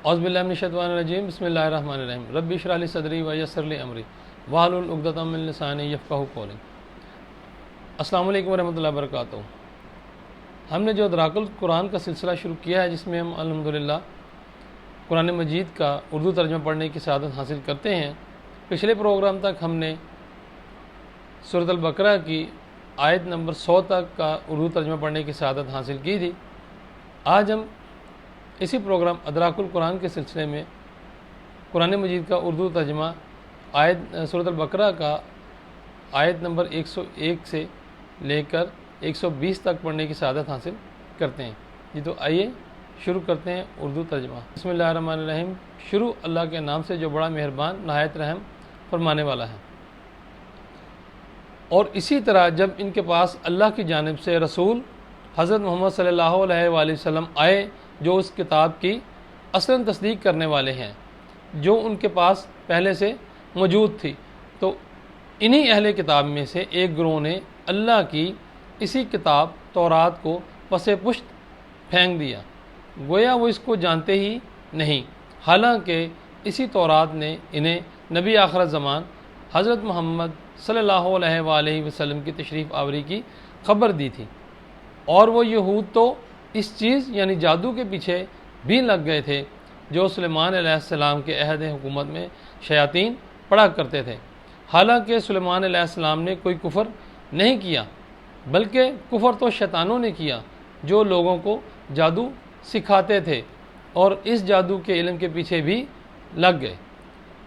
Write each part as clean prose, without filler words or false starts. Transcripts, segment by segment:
اعوذ باللہ من الشیطان الرجیم بسم اللہ الرحمن الرحیم رب اشرح لی صدری ویسر لی امری واحلل عقدۃ من لسانی یفقہوا قولی۔ السلام علیکم ورحمۃ اللہ وبرکاتہ۔ ہم نے جو ادراک القرآن کا سلسلہ شروع کیا ہے، جس میں ہم الحمدللہ قرآن مجید کا اردو ترجمہ پڑھنے کی سعادت حاصل کرتے ہیں۔ پچھلے پروگرام تک ہم نے سورۃ البقرہ کی آیت نمبر 100 تک کا اردو ترجمہ پڑھنے کی سعادت حاصل کی تھی۔ آج ہم اسی پروگرام ادراک القرآن کے سلسلے میں قرآن مجید کا اردو ترجمہ سورۃ البقرہ کا آیت نمبر 101 سے لے کر 120 تک پڑھنے کی سعادت حاصل کرتے ہیں۔ تو آئیے شروع کرتے ہیں اردو ترجمہ۔ بسم اللہ الرحمن الرحیم۔ شروع اللہ کے نام سے جو بڑا مہربان نہایت رحم فرمانے والا ہے۔ اور اسی طرح جب ان کے پاس اللہ کی جانب سے رسول حضرت محمد صلی اللہ علیہ وآلہ وسلم آئے، جو اس کتاب کی اصلاً تصدیق کرنے والے ہیں، جو ان کے پاس پہلے سے موجود تھی، تو انہی اہل کتاب میں سے ایک گروہ نے اللہ کی اسی کتاب تورات کو پس پشت پھینک دیا، گویا وہ اس کو جانتے ہی نہیں، حالانکہ اسی تورات نے انہیں نبی آخر زمان حضرت محمد صلی اللہ علیہ وآلہ وسلم کی تشریف آوری کی خبر دی تھی۔ اور وہ یہود تو اس چیز یعنی جادو کے پیچھے بھی لگ گئے تھے جو سلیمان علیہ السلام کے عہد حکومت میں شیاطین پڑھا کرتے تھے، حالانکہ سلیمان علیہ السلام نے کوئی کفر نہیں کیا، بلکہ کفر تو شیطانوں نے کیا جو لوگوں کو جادو سکھاتے تھے، اور اس جادو کے علم کے پیچھے بھی لگ گئے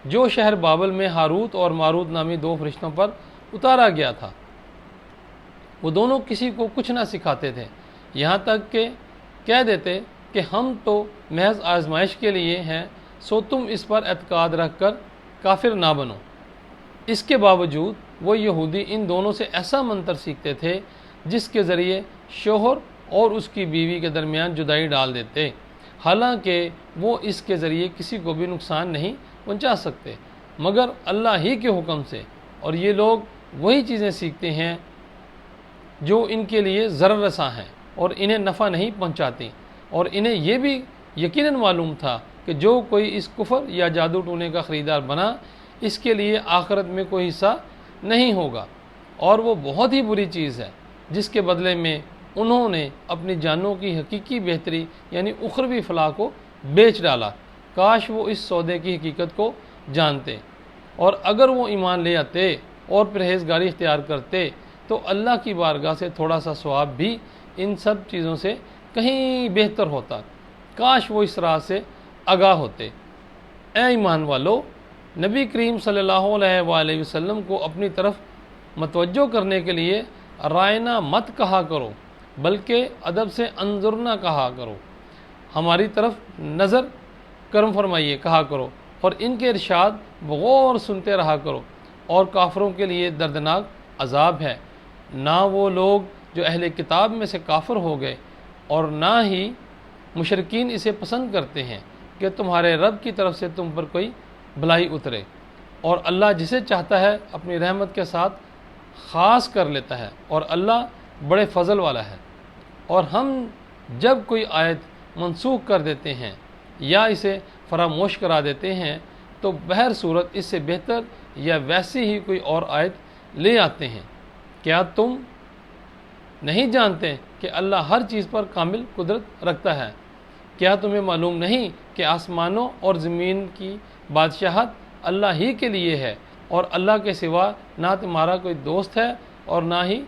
جو شہر بابل میں ہاروت اور ماروت نامی دو فرشتوں پر اتارا گیا تھا۔ وہ دونوں کسی کو کچھ نہ سکھاتے تھے، یہاں تک کہ کہہ دیتے کہ ہم تو محض آزمائش کے لیے ہیں، سو تم اس پر اعتقاد رکھ کر کافر نہ بنو۔ اس کے باوجود وہ یہودی ان دونوں سے ایسا منتر سیکھتے تھے جس کے ذریعے شوہر اور اس کی بیوی کے درمیان جدائی ڈال دیتے، حالانکہ وہ اس کے ذریعے کسی کو بھی نقصان نہیں پہنچا سکتے مگر اللہ ہی کے حکم سے۔ اور یہ لوگ وہی چیزیں سیکھتے ہیں جو ان کے لیے ضرر رساں ہیں اور انہیں نفع نہیں پہنچاتی، اور انہیں یہ بھی یقیناً معلوم تھا کہ جو کوئی اس کفر یا جادو ٹونے کا خریدار بنا، اس کے لیے آخرت میں کوئی حصہ نہیں ہوگا، اور وہ بہت ہی بری چیز ہے جس کے بدلے میں انہوں نے اپنی جانوں کی حقیقی بہتری یعنی اخروی فلاح کو بیچ ڈالا۔ کاش وہ اس سودے کی حقیقت کو جانتے، اور اگر وہ ایمان لے آتے اور پرہیزگاری اختیار کرتے تو اللہ کی بارگاہ سے تھوڑا سا ثواب بھی ان سب چیزوں سے کہیں بہتر ہوتا۔ کاش وہ اس راہ سے آگاہ ہوتے۔ اے ایمان والو، نبی کریم صلی اللہ علیہ وآلہ وسلم کو اپنی طرف متوجہ کرنے کے لیے رائنا مت کہا کرو، بلکہ ادب سے انظرنا کہا کرو، ہماری طرف نظر کرم فرمائیے کہا کرو، اور ان کے ارشاد بغور سنتے رہا کرو، اور کافروں کے لیے دردناک عذاب ہے۔ نہ وہ لوگ جو اہل کتاب میں سے کافر ہو گئے اور نہ ہی مشرکین اسے پسند کرتے ہیں کہ تمہارے رب کی طرف سے تم پر کوئی بھلائی اترے، اور اللہ جسے چاہتا ہے اپنی رحمت کے ساتھ خاص کر لیتا ہے، اور اللہ بڑے فضل والا ہے۔ اور ہم جب کوئی آیت منسوخ کر دیتے ہیں یا اسے فراموش کرا دیتے ہیں تو بہر صورت اس سے بہتر یا ویسی ہی کوئی اور آیت لے آتے ہیں۔ کیا تم نہیں جانتے کہ اللہ ہر چیز پر کامل قدرت رکھتا ہے؟ کیا تمہیں معلوم نہیں کہ آسمانوں اور زمین کی بادشاہت اللہ ہی کے لیے ہے، اور اللہ کے سوا نہ تمہارا کوئی دوست ہے اور نہ ہی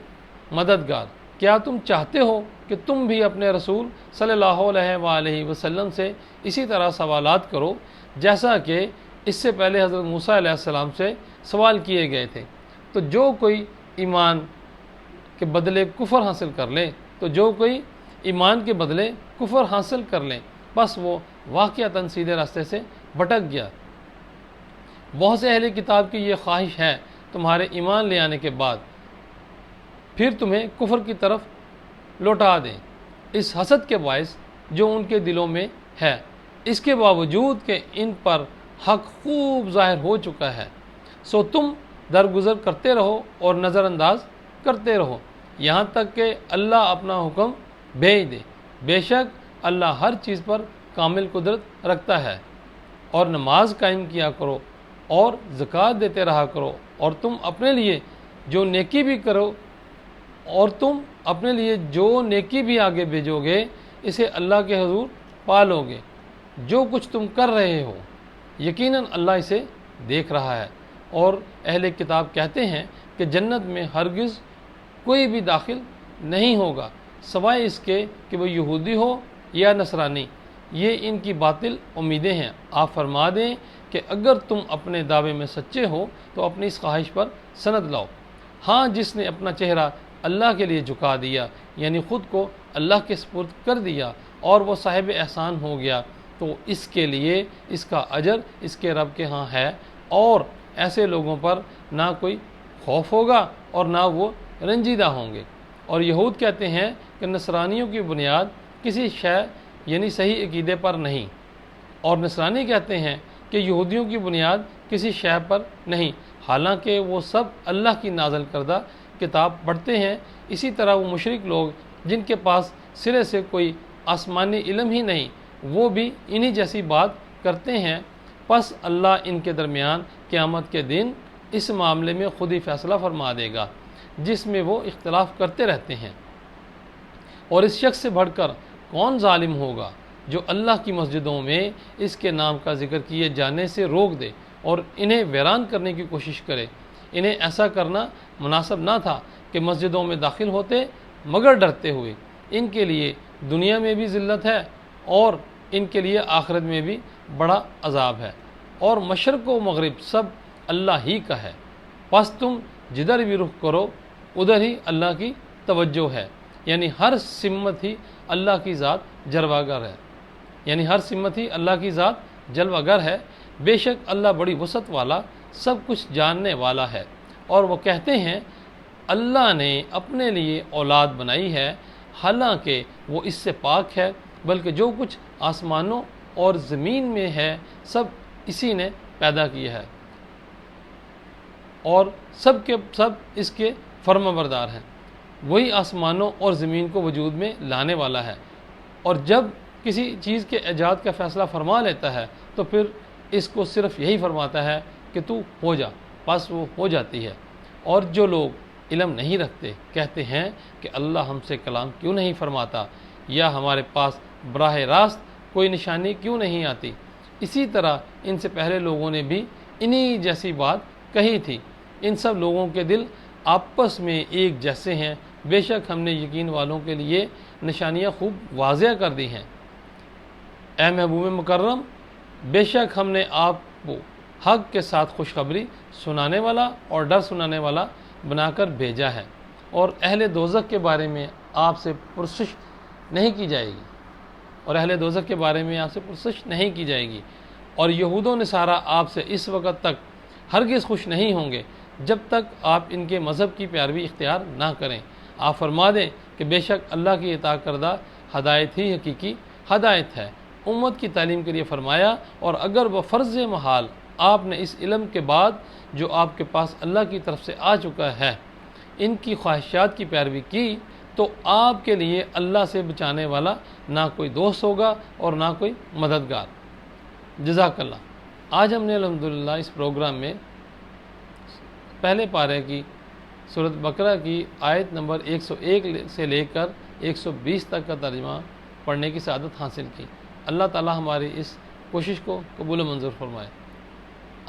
مددگار؟ کیا تم چاہتے ہو کہ تم بھی اپنے رسول صلی اللہ علیہ وآلہ وسلم سے اسی طرح سوالات کرو جیسا کہ اس سے پہلے حضرت موسیٰ علیہ السلام سے سوال کیے گئے تھے؟ تو جو کوئی ایمان کے بدلے کفر حاصل کر لیں بس وہ واقعتاً سیدھے راستے سے بھٹک گیا۔ بہت سے اہل کتاب کی یہ خواہش ہے تمہارے ایمان لے آنے کے بعد پھر تمہیں کفر کی طرف لوٹا دیں، اس حسد کے باعث جو ان کے دلوں میں ہے، اس کے باوجود کہ ان پر حق خوب ظاہر ہو چکا ہے۔ سو تم درگزر کرتے رہو اور نظر انداز کرتے رہو یہاں تک کہ اللہ اپنا حکم بھیج دے، بے شک اللہ ہر چیز پر کامل قدرت رکھتا ہے، اور نماز قائم کیا کرو اور زکوٰۃ دیتے رہا کرو، اور تم اپنے لیے جو نیکی بھی آگے بھیجو گے اسے اللہ کے حضور پالو گے۔ جو کچھ تم کر رہے ہو یقیناً اللہ اسے دیکھ رہا ہے۔ اور اہل کتاب کہتے ہیں کہ جنت میں ہرگز کوئی بھی داخل نہیں ہوگا سوائے اس کے کہ وہ یہودی ہو یا نصرانی، یہ ان کی باطل امیدیں ہیں۔ آپ فرما دیں کہ اگر تم اپنے دعوے میں سچے ہو تو اپنی اس خواہش پر سند لاؤ۔ ہاں، جس نے اپنا چہرہ اللہ کے لیے جھکا دیا، یعنی خود کو اللہ کے سپرد کر دیا، اور وہ صاحب احسان ہو گیا، تو اس کے لیے اس کا اجر اس کے رب کے ہاں ہے، اور ایسے لوگوں پر نہ کوئی خوف ہوگا اور نہ وہ رنجیدہ ہوں گے۔ اور یہود کہتے ہیں کہ نصرانیوں کی بنیاد کسی شے یعنی صحیح عقیدے پر نہیں، اور نصرانی کہتے ہیں کہ یہودیوں کی بنیاد کسی شے پر نہیں، حالانکہ وہ سب اللہ کی نازل کردہ کتاب پڑھتے ہیں۔ اسی طرح وہ مشرک لوگ جن کے پاس سرے سے کوئی آسمانی علم ہی نہیں، وہ بھی انہی جیسی بات کرتے ہیں۔ پس اللہ ان کے درمیان قیامت کے دن اس معاملے میں خود ہی فیصلہ فرما دے گا جس میں وہ اختلاف کرتے رہتے ہیں۔ اور اس شخص سے بڑھ کر کون ظالم ہوگا جو اللہ کی مسجدوں میں اس کے نام کا ذکر کیے جانے سے روک دے اور انہیں ویران کرنے کی کوشش کرے۔ انہیں ایسا کرنا مناسب نہ تھا کہ مسجدوں میں داخل ہوتے مگر ڈرتے ہوئے۔ ان کے لیے دنیا میں بھی ذلت ہے اور ان کے لیے آخرت میں بھی بڑا عذاب ہے، اور مشرق و مغرب سب اللہ ہی کا ہے، پس تم جدھر بھی رخ کرو ادھر ہی اللہ کی توجہ ہے، یعنی ہر سمت ہی اللہ کی ذات جلوہ گر ہے۔ بے شک اللہ بڑی وسعت والا سب کچھ جاننے والا ہے۔ اور وہ کہتے ہیں اللہ نے اپنے لیے اولاد بنائی ہے، حالانکہ وہ اس سے پاک ہے، بلکہ جو کچھ آسمانوں اور زمین میں ہے سب اسی نے پیدا کیا ہے، اور سب کے سب اس کے فرما بردار ہیں۔ وہی آسمانوں اور زمین کو وجود میں لانے والا ہے، اور جب کسی چیز کے ایجاد کا فیصلہ فرما لیتا ہے تو پھر اس کو صرف یہی فرماتا ہے کہ تو ہو جا، پس وہ ہو جاتی ہے۔ اور جو لوگ علم نہیں رکھتے کہتے ہیں کہ اللہ ہم سے کلام کیوں نہیں فرماتا، یا ہمارے پاس براہ راست کوئی نشانی کیوں نہیں آتی۔ اسی طرح ان سے پہلے لوگوں نے بھی انہی جیسی بات کہی تھی۔ ان سب لوگوں کے دل آپس میں ایک جیسے ہیں، بے شک ہم نے یقین والوں کے لیے نشانیاں خوب واضح کر دی ہیں۔ اے محبوب مکرم، بے شک ہم نے آپ کو حق کے ساتھ خوشخبری سنانے والا اور ڈر سنانے والا بنا کر بھیجا ہے، اور اہل دوزخ کے بارے میں آپ سے پرسش نہیں کی جائے گی، اور یہود و نصارہ آپ سے اس وقت تک ہرگز خوش نہیں ہوں گے جب تک آپ ان کے مذہب کی پیروی اختیار نہ کریں۔ آپ فرما دیں کہ بے شک اللہ کی عطا کردہ ہدایت ہی حقیقی ہدایت ہے۔ امت کی تعلیم کے لیے فرمایا، اور اگر وہ فرض محال آپ نے اس علم کے بعد جو آپ کے پاس اللہ کی طرف سے آ چکا ہے ان کی خواہشات کی پیروی کی تو آپ کے لیے اللہ سے بچانے والا نہ کوئی دوست ہوگا اور نہ کوئی مددگار۔ جزاک اللہ۔ آج ہم نے الحمدللہ اس پروگرام میں پہلے پارے کی سورۃ بقرہ کی آیت نمبر 101 سے لے کر 120 تک کا ترجمہ پڑھنے کی سعادت حاصل کی۔ اللہ تعالی ہماری اس کوشش کو قبول و منظور فرمائے،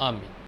آمین۔